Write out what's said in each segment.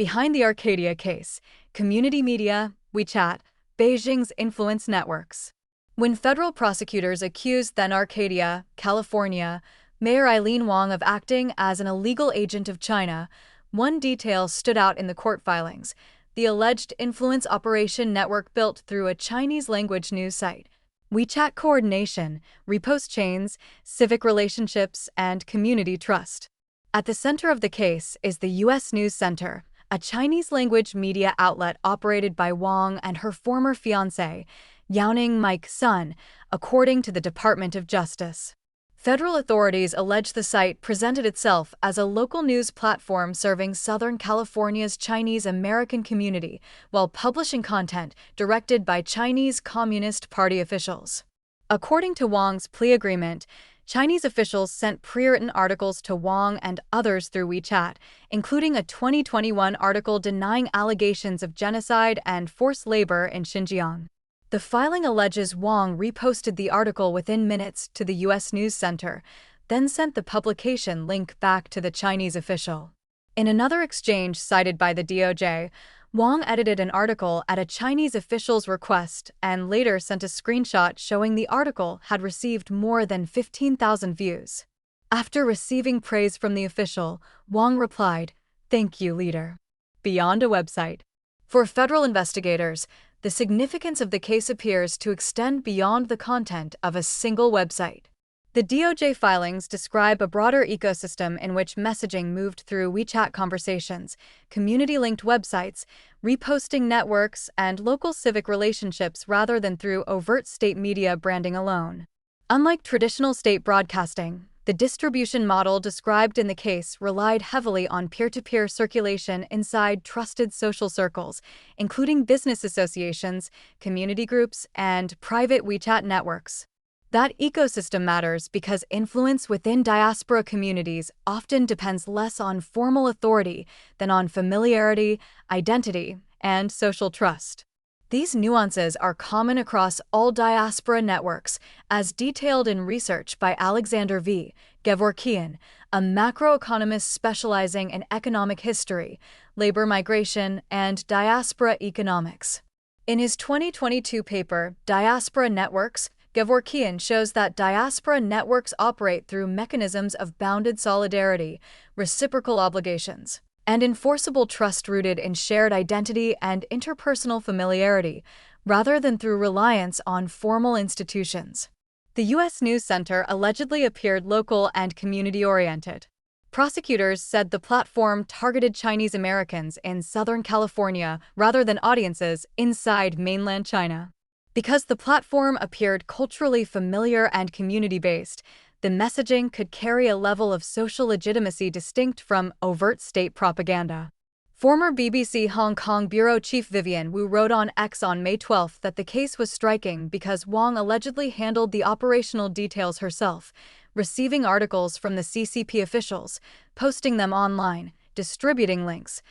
Behind the Arcadia case, community media, WeChat, Beijing's influence networks. When federal prosecutors accused then Arcadia, California, Mayor Eileen Wang of acting as an illegal agent of China, one detail stood out in the court filings: the alleged influence operation network built through a Chinese-language news site. WeChat coordination, repost chains, civic relationships, and community trust. At the center of the case is the U.S. News Center, a Chinese-language media outlet operated by Wang and her former fiancé, Yaoning Mike Sun, according to the Department of Justice. Federal authorities allege the site presented itself as a local news platform serving Southern California's Chinese-American community while publishing content directed by Chinese Communist Party officials. According to Wang's plea agreement, Chinese officials sent pre-written articles to Wang and others through WeChat, including a 2021 article denying allegations of genocide and forced labor in Xinjiang. The filing alleges Wang reposted the article within minutes to the U.S. News Center, then sent the publication link back to the Chinese official. In another exchange cited by the DOJ, Wang edited an article at a Chinese official's request and later sent a screenshot showing the article had received more than 15,000 views. After receiving praise from the official, Wang replied, "Thank you, leader." Beyond a website. For federal investigators, the significance of the case appears to extend beyond the content of a single website. The DOJ filings describe a broader ecosystem in which messaging moved through WeChat conversations, community-linked websites, reposting networks, and local civic relationships rather than through overt state media branding alone. Unlike traditional state broadcasting, the distribution model described in the case relied heavily on peer-to-peer circulation inside trusted social circles, including business associations, community groups, and private WeChat networks. That ecosystem matters because influence within diaspora communities often depends less on formal authority than on familiarity, identity, and social trust. These nuances are common across all diaspora networks, as detailed in research by Alexander V. Gevorkian, a macroeconomist specializing in economic history, labor migration, and diaspora economics. In his 2022 paper, Diaspora Networks, Gevorkian shows that diaspora networks operate through mechanisms of bounded solidarity, reciprocal obligations, and enforceable trust rooted in shared identity and interpersonal familiarity, rather than through reliance on formal institutions. The U.S. News Center allegedly appeared local and community-oriented. Prosecutors said the platform targeted Chinese Americans in Southern California rather than audiences inside mainland China. Because the platform appeared culturally familiar and community-based, the messaging could carry a level of social legitimacy distinct from overt state propaganda. Former BBC Hong Kong bureau chief Vivian Wu wrote on X on May 12 that the case was striking because Wang allegedly handled the operational details herself, receiving articles from the CCP officials, posting them online, distributing links,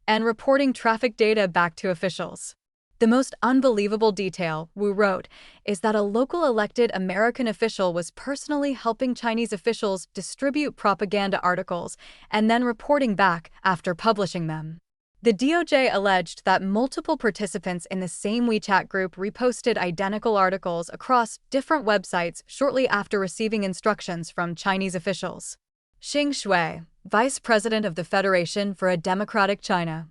and reporting traffic data back to officials. The most unbelievable detail, Wu wrote, is that a local elected American official was personally helping Chinese officials distribute propaganda articles and then reporting back after publishing them. The DOJ alleged that multiple participants in the same WeChat group reposted identical articles across different websites shortly after receiving instructions from Chinese officials. Xing Shui, vice president of the Federation for a Democratic China,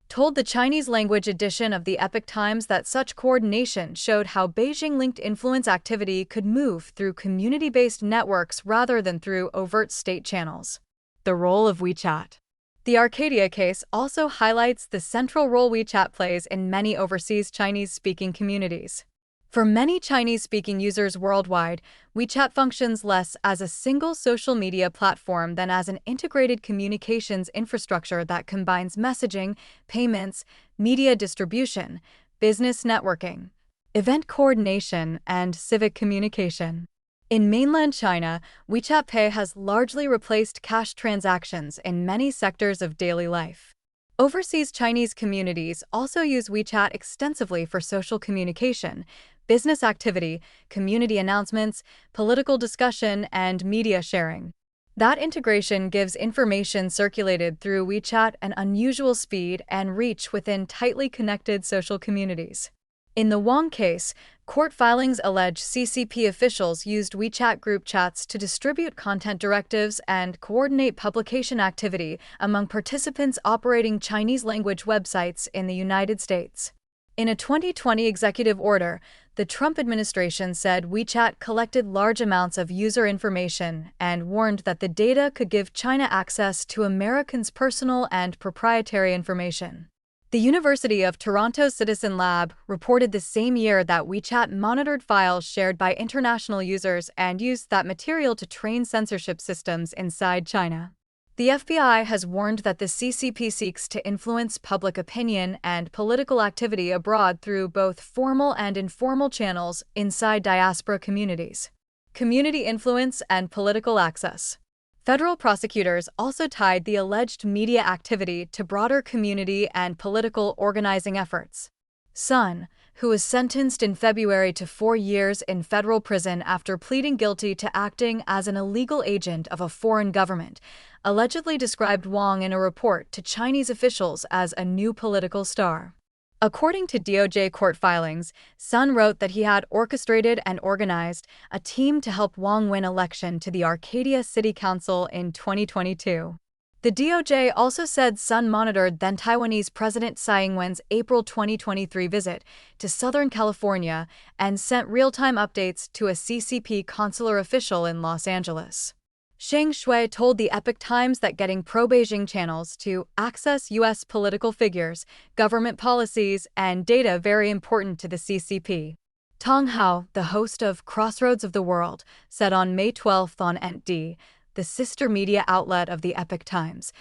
told the Chinese-language edition of the Epoch Times that such coordination showed how Beijing-linked influence activity could move through community-based networks rather than through overt state channels. The role of WeChat. The Arcadia case also highlights the central role WeChat plays in many overseas Chinese-speaking communities. For many Chinese-speaking users worldwide, WeChat functions less as a single social media platform than as an integrated communications infrastructure that combines messaging, payments, media distribution, business networking, event coordination, and civic communication. In mainland China, WeChat Pay has largely replaced cash transactions in many sectors of daily life. Overseas Chinese communities also use WeChat extensively for social communication, business activity, community announcements, political discussion, and media sharing. That integration gives information circulated through WeChat an unusual speed and reach within tightly connected social communities. In the Wang case, court filings allege CCP officials used WeChat group chats to distribute content directives and coordinate publication activity among participants operating Chinese-language websites in the United States. In a 2020 executive order, the Trump administration said WeChat collected large amounts of user information and warned that the data could give China access to Americans' personal and proprietary information. The University of Toronto's Citizen Lab reported the same year that WeChat monitored files shared by international users and used that material to train censorship systems inside China. The FBI has warned that the CCP seeks to influence public opinion and political activity abroad through both formal and informal channels inside diaspora communities. Community influence and political access. Federal prosecutors also tied the alleged media activity to broader community and political organizing efforts. Sun, who was sentenced in February to 4 years in federal prison after pleading guilty to acting as an illegal agent of a foreign government, allegedly described Wang in a report to Chinese officials as a new political star. According to DOJ court filings, Sun wrote that he had orchestrated and organized a team to help Wang win election to the Arcadia City Council in 2022. The DOJ also said Sun monitored then-Taiwanese President Tsai Ing-wen's April 2023 visit to Southern California and sent real-time updates to a CCP consular official in Los Angeles. Sheng Shui told the Epoch Times that getting pro-Beijing channels to access U.S. political figures, government policies, and data very important to the CCP. Tong Hao, the host of Crossroads of the World, said on May 12 on NT, the sister media outlet of the Epoch Times,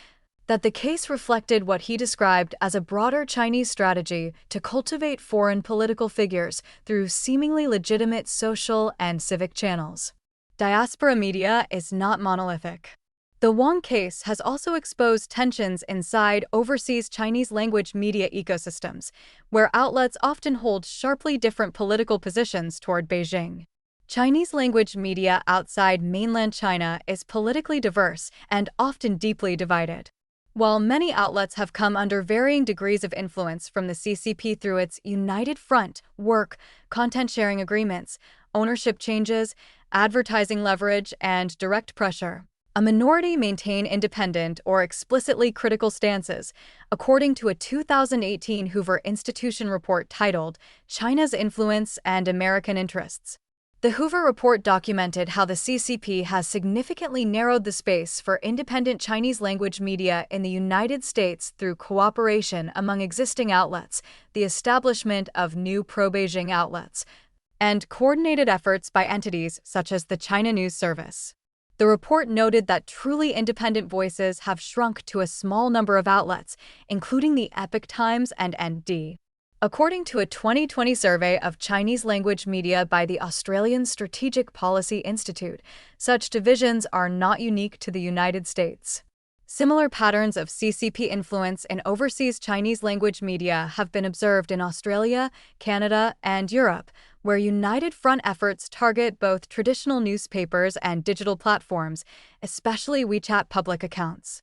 that the case reflected what he described as a broader Chinese strategy to cultivate foreign political figures through seemingly legitimate social and civic channels. Diaspora media is not monolithic. The Wang case has also exposed tensions inside overseas Chinese-language media ecosystems, where outlets often hold sharply different political positions toward Beijing. Chinese-language media outside mainland China is politically diverse and often deeply divided. While many outlets have come under varying degrees of influence from the CCP through its United Front, work, content-sharing agreements, ownership changes, advertising leverage, and direct pressure, a minority maintain independent or explicitly critical stances, according to a 2018 Hoover Institution report titled China's Influence and American Interests. The Hoover report documented how the CCP has significantly narrowed the space for independent Chinese-language media in the United States through cooperation among existing outlets, the establishment of new pro-Beijing outlets, and coordinated efforts by entities such as the China News Service. The report noted that truly independent voices have shrunk to a small number of outlets, including the Epoch Times and ND. According to a 2020 survey of Chinese-language media by the Australian Strategic Policy Institute, such divisions are not unique to the United States. Similar patterns of CCP influence in overseas Chinese-language media have been observed in Australia, Canada, and Europe, where United Front efforts target both traditional newspapers and digital platforms, especially WeChat public accounts.